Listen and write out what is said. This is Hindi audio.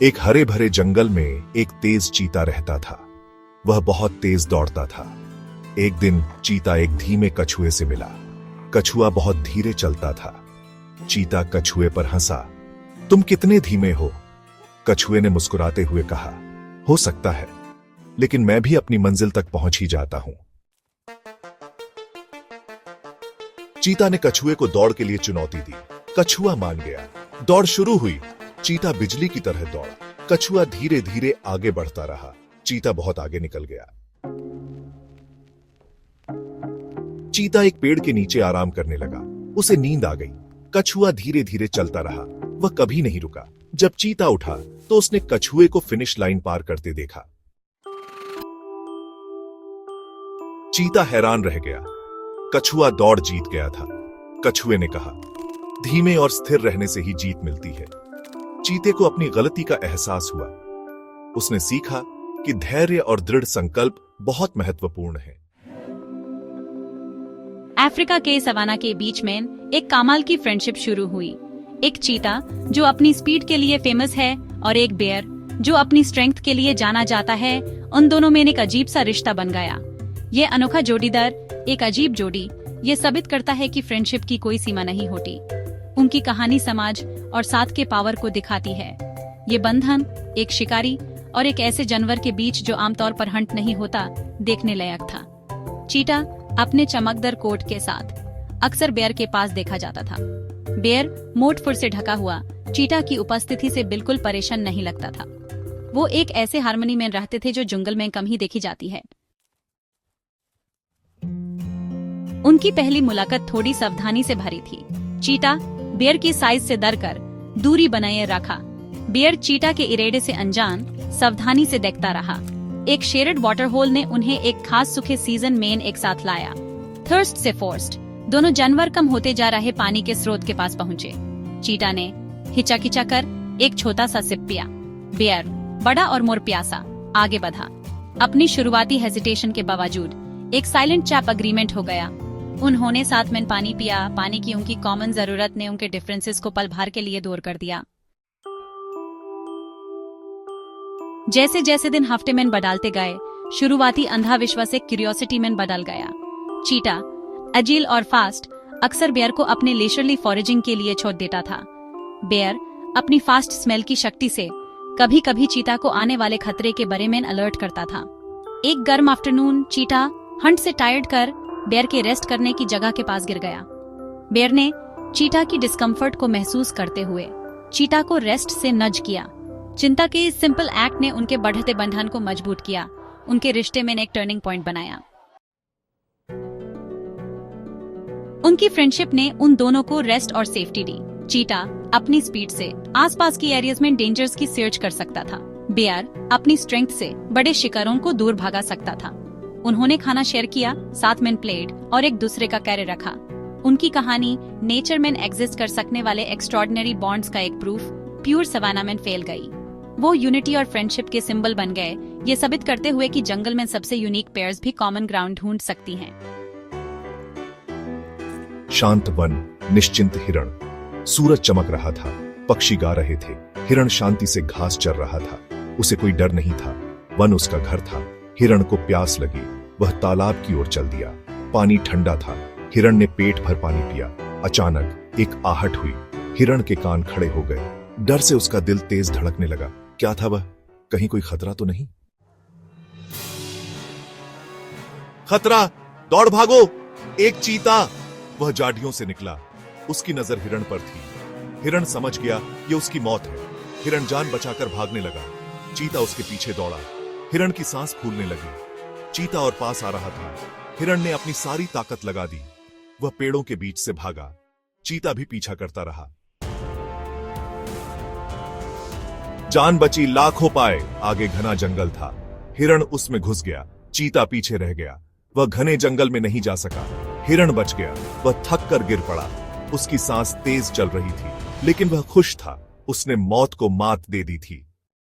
एक हरे भरे जंगल में एक तेज चीता रहता था। वह बहुत तेज दौड़ता था। एक दिन चीता एक धीमे कछुए से मिला। कछुआ बहुत धीरे चलता था। चीता कछुए पर हंसा। तुम कितने धीमे हो? कछुए ने मुस्कुराते हुए कहा, हो सकता है, लेकिन मैं भी अपनी मंजिल तक पहुंच ही जाता हूं। चीता ने कछुए को दौड़ के लिए चुनौती दी। कछुआ मान गया। दौड़ शुरू हुई। चीता बिजली की तरह दौड़ा। कछुआ धीरे धीरे आगे बढ़ता रहा। चीता बहुत आगे निकल गया। चीता एक पेड़ के नीचे आराम करने लगा। उसे नींद आ गई। कछुआ धीरे धीरे चलता रहा। वह कभी नहीं रुका। जब चीता उठा तो उसने कछुए को फिनिश लाइन पार करते देखा। चीता हैरान रह गया। कछुआ दौड़ जीत गया था। कछुए ने कहा, धीमे और स्थिर रहने से ही जीत मिलती है। चीते को अपनी गलती का एहसास हुआ। उसने सीखा कि धैर्य और दृढ़ संकल्प बहुत महत्वपूर्ण है। अफ्रीका के सवाना के बीच में एक कमाल की फ्रेंडशिप शुरू हुई। एक चीता जो अपनी स्पीड के लिए फेमस है और एक बेयर जो अपनी स्ट्रेंथ के लिए जाना जाता है, उन दोनों में एक अजीब सा रिश्ता बन गया। ये अनोखा जोड़ीदार, एक अजीब जोड़ी, ये साबित करता है कि फ्रेंडशिप की कोई सीमा नहीं होती। उनकी कहानी समाज और साथ के पावर को दिखाती है। ये बंधन एक शिकारी और एक ऐसे जानवर के बीच जो आमतौर पर हंट नहीं होता, देखने लायक था। चीता अपने चमकदार कोट के साथ अक्सर बेयर के पास देखा जाता था। बेयर मोट फुर से ढका हुआ चीता की उपस्थिति से बिल्कुल परेशान नहीं लगता था। वो एक ऐसे हार्मनी में रहते थे जो जंगल में कम ही देखी जाती है। उनकी पहली मुलाकात थोड़ी सावधानी से भरी थी। चीता बेयर की साइज से डरकर दूरी बनाए रखा। बेयर चीता के इरादे से अनजान सावधानी से देखता रहा। एक शेयर्ड वाटर होल ने उन्हें एक खास सूखे सीजन में एक साथ लाया। थर्स्ट से फोर्स्ट दोनों जानवर कम होते जा रहे पानी के स्रोत के पास पहुंचे। चीता ने हिचकिचाकर एक छोटा सा सिप पिया। बेयर बड़ा और मोर प्यासा आगे बढ़ा। अपनी शुरुआती हेजिटेशन के बावजूद एक साइलेंट चैप अग्रीमेंट हो गया। उन्होंने साथ में पानी पिया। पानी की उनकी कॉमन जरूरत ने उनके डिफरेंसेस को पल भर के लिए दूर कर दिया। जैसे जैसे दिन हफ्ते में बदलते गए, शुरुआती अंधा विश्वास एक क्यूरियोसिटी में बदल गया। चीता अजील और फास्ट अक्सर बेयर को अपने लेशरली फॉरेजिंग के लिए छोड़ देता था। बेयर अपनी फास्ट स्मेल की शक्ति से कभी कभी चीता को आने वाले खतरे के बारे में अलर्ट करता था। एक गर्म आफ्टरनून चीता हंट से टायर्ड कर बेयर के रेस्ट करने की जगह के पास गिर गया। बेयर ने चीता की डिस्कम्फर्ट को महसूस करते हुए चीता को रेस्ट से नज किया। चिंता के इस सिंपल एक्ट ने उनके बढ़ते बंधन को मजबूत किया, उनके रिश्ते में एक टर्निंग पॉइंट बनाया। उनकी फ्रेंडशिप ने उन दोनों को रेस्ट और सेफ्टी दी। चीता अपनी स्पीड से आसपास की एरियाज में डेंजर्स की सर्च कर सकता था। बेयर अपनी स्ट्रेंथ से बड़े शिकारों को दूर भगा सकता था। उन्होंने खाना शेयर किया, साथ में प्लेड और एक दूसरे का कैर रखा। उनकी कहानी नेचर में एग्जिस्ट कर सकने वाले एक्स्ट्रॉर्डिनरी बॉन्ड्स का एक प्रूफ प्योर सवाना में फैल गई। वो यूनिटी और फ्रेंडशिप के सिंबल बन गए, ये साबित करते हुए कि जंगल में सबसे यूनिक पेयर्स भी कॉमन ग्राउंड ढूंढ सकती हैं। शांत वन, निश्चिंत हिरण। सूरज चमक रहा था, पक्षी गा रहे थे। हिरण शांति से घास चर रहा था। उसे कोई डर नहीं था। वन उसका घर था। हिरण को प्यास लगी। वह तालाब की ओर चल दिया। पानी ठंडा था। हिरण ने पेट भर पानी पिया। अचानक एक आहट हुई। हिरण के कान खड़े हो गए। डर से उसका दिल तेज धड़कने लगा। क्या था वह? कहीं कोई खतरा तो नहीं? खतरा! दौड़ भागो! एक चीता! वह जाड़ियों से निकला। उसकी नजर हिरण पर थी। हिरण समझ गया ये उसकी मौत है। हिरण जान बचाकर भागने लगा। चीता उसके पीछे दौड़ा। हिरण की सांस फूलने लगी। चीता और पास आ रहा था। हिरण ने अपनी सारी ताकत लगा दी। वह पेड़ों के बीच से भागा। चीता भी पीछा करता रहा। जान बची लाखों पाए। आगे घना जंगल था। हिरण उसमें घुस गया। चीता पीछे रह गया। वह घने जंगल में नहीं जा सका। हिरण बच गया। वह थक कर गिर पड़ा। उसकी सांस तेज चल रही थी, लेकिन वह खुश था। उसने मौत को मात दे दी थी।